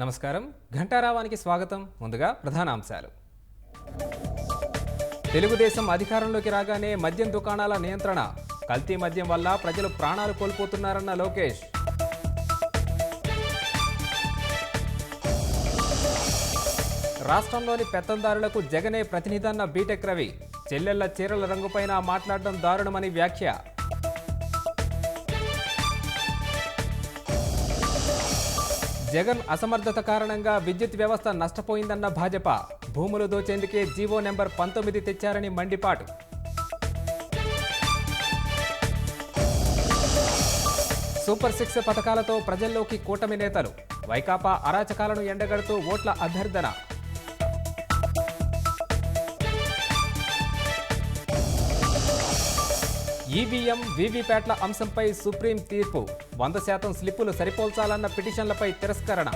నమస్కారం ఘంటారావానికి స్వాగతం. ముందుగా ప్రధాన అంశాలు. తెలుగుదేశం అధికారంలోకి రాగానే మద్యం దుకాణాల నియంత్రణ, కల్తీ మద్యం వల్ల ప్రజలు ప్రాణాలు కోల్పోతున్నారన్న లోకేష్. రాష్ట్రంలోని పెత్తందారులకు జగనే ప్రతినిధన్న బీటెక్ రవి, చెల్లెళ్ల చీరల రంగుపైన మాట్లాడడం దారుణమని వ్యాఖ్య. జగన్ అసమర్థత కారణంగా విద్యుత్ వ్యవస్థ నష్టపోయిందన్న భాజపా, భూములు దోచేందుకే జీవో నెంబర్ 19 తెచ్చారని మండిపాటు. సూపర్ 6 పథకాలతో ప్రజల్లోకి కూటమి నేతలు, వైకాపా అరాచకాలను ఎండగడుతూ ఓట్ల అభ్యర్థన. ఈవీఎం వీవీప్యాట్ల అంశంపై సుప్రీం తీర్పు, 100% స్లిప్పులు సరిపోల్చాలన్న పిటిషన్లపై తిరస్కరణ.